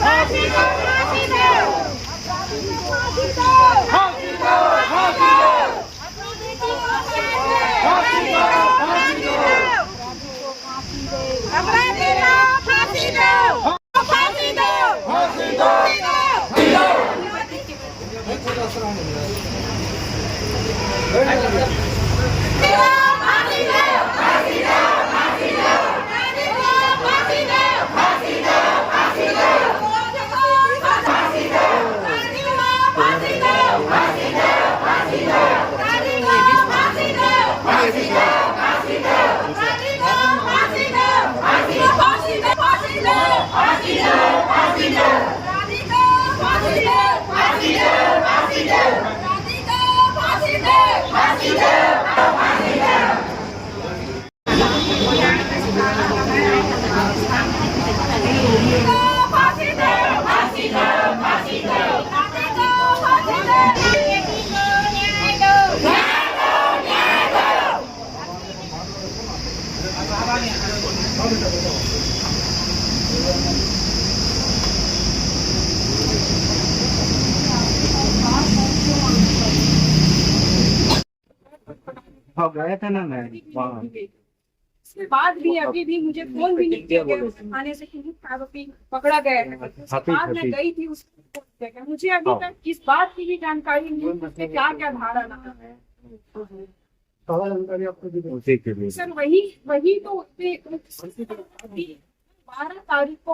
फांसी दो, फांसी दो, फांसी दो, फांसी दो, फांसी दो, फांसी दो, अपराधी को फांसी दो, फांसी दो, फांसी दो, हाँ गया था ना मैं वहाँ। इसके बाद भी अभी भी मुझे फोन भी नहीं किया गया थाने से कि आरोपी पकड़ा गया है। उसके बाद मैं गई थी उसको जगह, मुझे अभी तक इस बात की भी जानकारी नहीं है क्या क्या धारा लगा है। जानकारी आपको उसी के लिए सर वही तो 12 तारीख को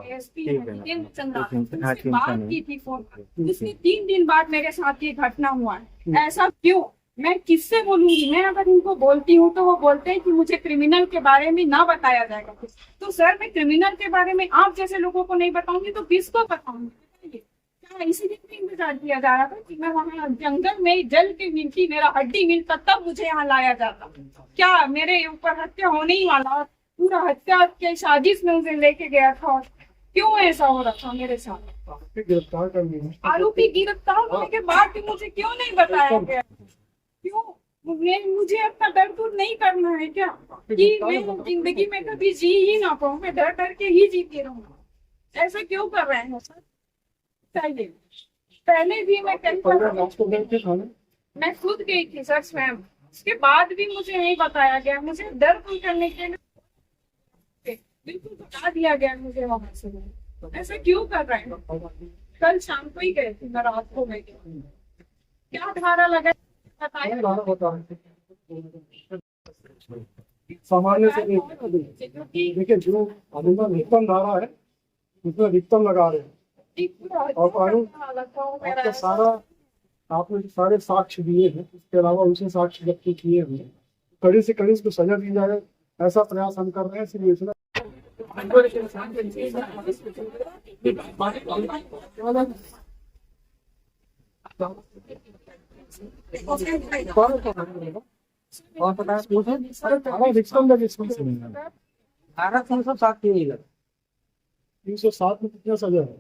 एसपी जितेंद्र चंद्रा उससे बात की थी फोन पर। उसने 3 दिन बाद मेरे साथ ये घटना हुआ है। ऐसा क्यों? मैं किससे बोलूंगी? मैं अगर इनको बोलती हूँ तो वो बोलते हैं कि मुझे क्रिमिनल के बारे में ना बताया जाएगा। तो सर मैं क्रिमिनल के बारे में आप जैसे लोगों को नहीं बताऊंगी तो किसको बताऊंगी? क्या इसीलिए इंतजार किया जा रहा था कि मैं वहाँ जंगल में जल के मिलती मेरा हड्डी मिलता तब मुझे यहाँ लाया जाता? क्या मेरे ऊपर हत्या होने ही वाला, पूरा हत्या के साजिश में उसे लेके गया था? क्यों ऐसा हो रहा था मेरे साथ? गिरफ्तार कर लिया आरोपी गिरफ्तार होने के बाद भी मुझे क्यों नहीं बताया गया? क्यों? मुझे अपना डर दूर नहीं करना है क्या कि मैं जिंदगी में कभी जी ही ना पाऊँ? मैं डर डर के ही जीती रहूँ। ऐसा क्यों कर रहे हैं सर? चाहिए पहले भी मैं मैं खुद गई थी सर स्वयं, उसके बाद भी मुझे नहीं बताया गया। मुझे डर दूर करने के लिए बिल्कुल बता दिया गया मुझे वहां से। ऐसा क्यों कर रहे हैं? कल शाम को ही गए थे, मैं रात को गई थी। क्या धारा लगा सामान्य से देखिए जो अधिकतम धारा है उसमें अधिकतम लगा रहे हैं और कानून आपका सारा आपने सारे साक्ष्य दिए हैं, इसके अलावा उसे साक्ष्य जब्त किए हुए कड़ी से कड़ी इसको सजा दी जाए ऐसा प्रयास हम कर रहे हैं। इसलिए इसमें धारा 307 की नहीं लगा। 307 में कितना सजा है?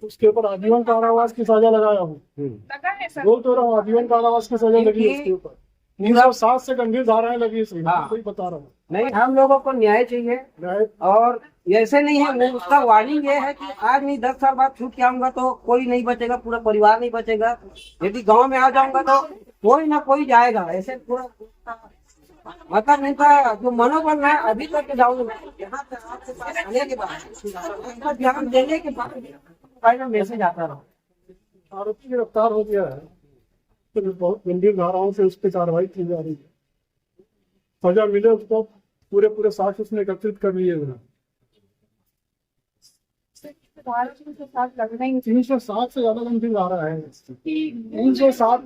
उसके ऊपर आजीवन कारावास की सजा लगाया हूँ। बोल तो रहा हूँ आजीवन कारावास की सजा लगी है उसके ऊपर। 307 से गंभीर धाराएं लगी है। हाँ। कोई बता रहा हूँ नहीं, हम लोगों को न्याय चाहिए और ऐसे नहीं है। उसका वार्निंग ये है कि आज नहीं 10 साल बाद छूट के आऊंगा तो कोई नहीं बचेगा, पूरा परिवार नहीं बचेगा। यदि गांव में आ जाऊंगा तो कोई ना कोई जाएगा। ऐसे पूरा मतलब इनका जो मनोबल है अभी तक जाऊंगा यहाँ पे आपके पास आने के बाद ध्यान देने के बाद मैसेज आता रहा। आरोपी गिरफ्तार हो गया है तो बहुत गंभीर धाराओं से उस पर कार्रवाई की जा रही है। सजा मिले उसको पूरे साक्ष्य उसने एकत्रित कर लिए हुए। 307 से ज्यादा गंभीर धारा है। 307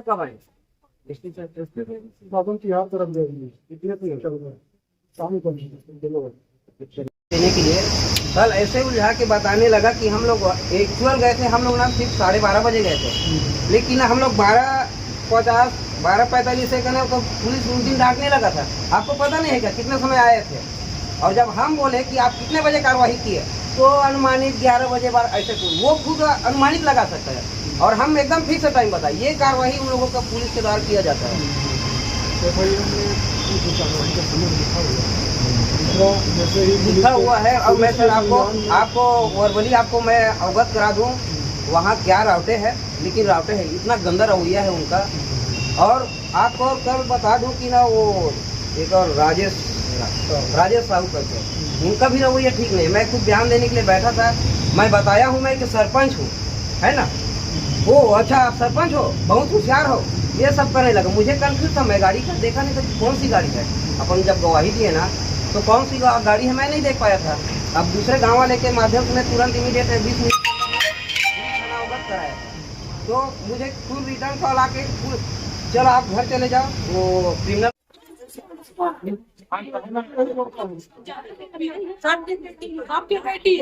कब आए साधन की याद तरफ जाएगी इतने तो चल रहा है शाम को देने के लिए कल ऐसे उलझा के बताने लगा कि हम लोग एक्चुअल गए थे। हम लोग ना सिर्फ 12:30 बजे गए थे, लेकिन हम लोग 12:50 12:45 से कहने तो पुलिस उस दिन डांटने लगा था। आपको पता नहीं है क्या कितने समय आए थे? और जब हम बोले कि आप कितने बजे कार्रवाई किए तो अनुमानित 11 बजे बाद ऐसे वो खुद अनुमानित लगा सकता है और हम एकदम फिक्स टाइम बताए। ये कार्रवाई उन लोगों का पुलिस के द्वारा किया जाता है। तो कार्रवाई का समय लिखा हुआ है। दूसरा जैसे ही लिखा हुआ है। और मैं सर आपको वर्बली आपको मैं अवगत करा दूं, वहाँ क्या रावटे है, लेकिन रावटे है इतना गंदा रवैया है उनका। और आपको कल बता दूं कि ना वो एक और राजेश साहू करके, उनका भी रवैया ठीक नहीं है। मैं खुद बयान देने के लिए बैठा था, मैं बताया हूँ मैं कि सरपंच हूँ, है ना। वो अच्छा आप सरपंच हो, बहुत होशियार हो, ये सब करने लगा। मुझे कंफ्यूज था, मैं गाड़ी का देखा नहीं था कि कौन सी गाड़ी है। अपन जब गवाही दिए ना तो कौन सी गाड़ी है मैं नहीं देख पाया था। अब दूसरे गाँव वाले के माध्यम से मैं तुरंत इमीडिएट 20 मिनट थाना अवगत कराया था। तो मुझे फुल रिटर्न कॉल आके चलो आप घर चले जाओ, वो क्रिमिनल आपकी बेटी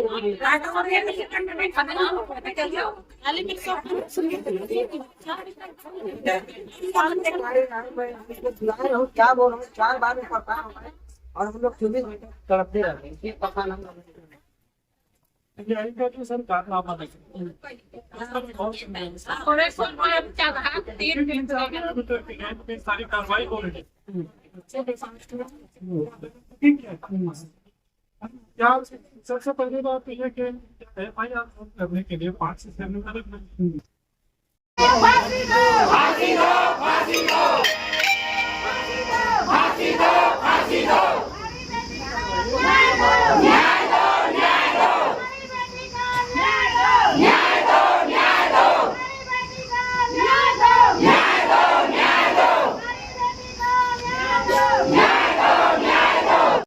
क्या बोल रहा हूँ, 4 बार में पता है और हम लोग 24 घंटे तड़पते रहते हैं। ये पता नहीं सर कारनामा सारी कार्रवाई हो रही है। ठीक है, क्या सबसे पहली बात तो ये कि FIR करने के लिए 5 से 7 मिनट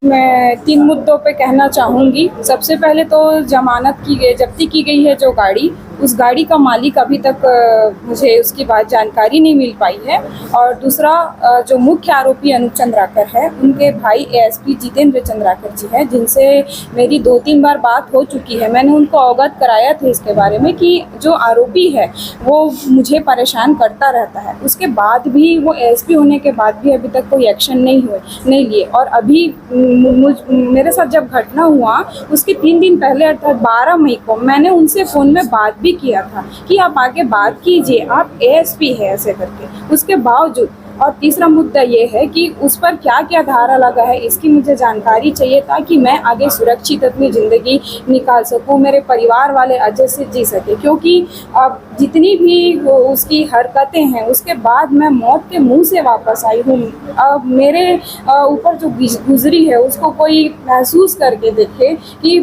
मैं 3 मुद्दों पे कहना चाहूँगी। सबसे पहले तो जब्ती की गई है जो गाड़ी, उस गाड़ी का मालिक अभी तक मुझे उसकी बात जानकारी नहीं मिल पाई है। और दूसरा जो मुख्य आरोपी अनूप चंद्राकर है, उनके भाई ASP जितेंद्र चंद्राकर जी हैं, जिनसे मेरी 2-3 बार बात हो चुकी है। मैंने उनको अवगत कराया था इसके बारे में कि जो आरोपी है वो मुझे परेशान करता रहता है। उसके बाद भी वो ASP होने के बाद भी अभी तक कोई एक्शन नहीं लिए। और अभी मेरे साथ जब घटना हुआ उसके 3 दिन पहले अर्थात 12 मई को मैंने उनसे फ़ोन में बात भी किया था कि आप आगे बात कीजिए, आप ASP है ऐसे करके। उसके बावजूद और तीसरा मुद्दा ये है कि उस पर क्या क्या धारा लगा है इसकी मुझे जानकारी चाहिए, ताकि मैं आगे सुरक्षित अपनी ज़िंदगी निकाल सकूं, मेरे परिवार वाले अच्छे से जी सके। क्योंकि अब जितनी भी उसकी हरकतें हैं उसके बाद मैं मौत के मुंह से वापस आई हूँ। अब मेरे ऊपर जो गुजरी है उसको कोई महसूस करके देखे कि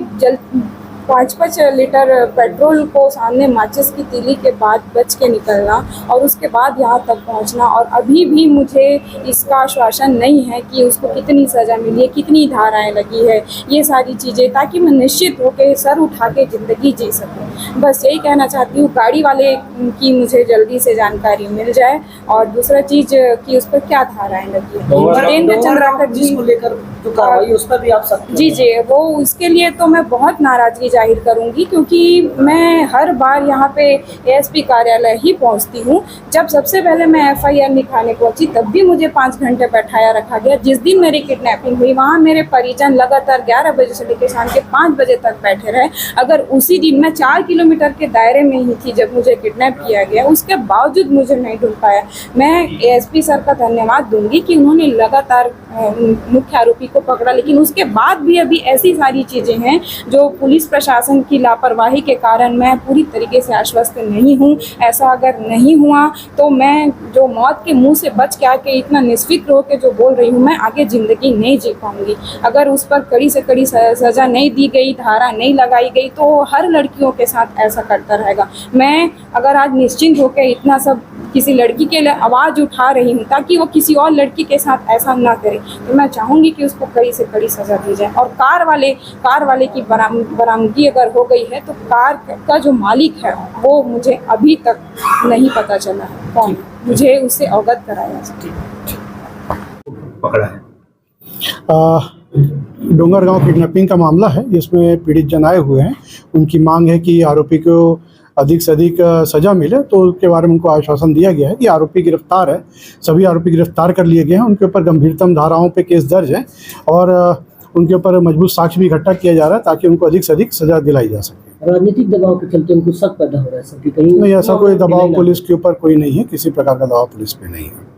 5-5 लीटर पेट्रोल को सामने माचिस की तीली के बाद बच के निकलना और उसके बाद यहाँ तक पहुँचना, और अभी भी मुझे इसका आश्वासन नहीं है कि उसको कितनी सज़ा मिली है, कितनी धाराएं लगी है, ये सारी चीज़ें, ताकि मैं निश्चित होकर सर उठा के ज़िंदगी जी सकूँ। बस यही कहना चाहती हूँ, गाड़ी वाले की मुझे जल्दी से जानकारी मिल जाए। और दूसरा चीज़ कि उस पर क्या धाराएं लगी है। जितेंद्र चंद्राकर जी को लेकर जो कार्रवाई उस पर भी आप सकते जी वो उसके लिए तो मैं बहुत नाराज़गी जाहिर करूंगी, क्योंकि मैं हर बार यहाँ पे ASP कार्यालय ही पहुँचती हूँ। जब सबसे पहले मैं FIR लिखाने पहुँची तब भी मुझे 5 घंटे बैठाया रखा गया। जिस दिन मेरी किडनैपिंग हुई वहाँ मेरे परिजन लगातार 11 बजे से लेकर शाम के 5 बजे तक बैठे रहे। अगर उसी दिन मैं 4 किलोमीटर के दायरे में ही थी जब मुझे किडनैप किया गया, उसके बावजूद मुझे नहीं ढूंढ पाया। मैं ASP सर का धन्यवाद दूंगी कि उन्होंने लगातार मुख्य आरोपी को पकड़ा, लेकिन उसके बाद भी अभी ऐसी सारी चीज़ें हैं जो पुलिस प्रशासन की लापरवाही के कारण मैं पूरी तरीके से आश्वस्त नहीं हूँ। ऐसा अगर नहीं हुआ तो मैं जो मौत के मुंह से बच के आके इतना निष्फिक्र होकर जो बोल रही हूँ, मैं आगे ज़िंदगी नहीं जी पाऊँगी। अगर उस पर कड़ी से कड़ी सज़ा नहीं दी गई, धारा नहीं लगाई गई, तो हर लड़कियों के साथ ऐसा करता रहेगा। मैं अगर आज निश्चिंत होकर इतना सब किसी लड़की के लिए आवाज़ उठा रही हूँ ताकि वो किसी और लड़की के साथ ऐसा ना करे, तो मैं चाहूँगी कि उसको कड़ी से कड़ी सज़ा दी जाए। और कार वाले की बरामदगी अगर हो गई है तो कार का जो मालिक है वो मुझे अभी तक नहीं पता चला है कौन, मुझे उससे अवगत कराया पकड़ा है। डोंगरगांव किडनैपिंग का मामला है जिसमें पीड़ित जन आए हुए हैं। उनकी मांग है कि आरोपी को अधिक से अधिक सज़ा मिले, तो उसके बारे में उनको आश्वासन दिया गया है कि आरोपी गिरफ्तार है, सभी आरोपी गिरफ्तार कर लिए गए हैं। उनके ऊपर गंभीरतम धाराओं पे केस दर्ज है और उनके ऊपर मजबूत साक्ष्य भी इकट्ठा किया जा रहा है ताकि उनको अधिक से अधिक सज़ा दिलाई जा सके। राजनीतिक दबाव के चलते उनको शक पैदा हो रहा है सर कि कहीं नहीं, ऐसा कोई दबाव पुलिस के ऊपर कोई नहीं है, किसी प्रकार का दबाव पुलिस पे नहीं है।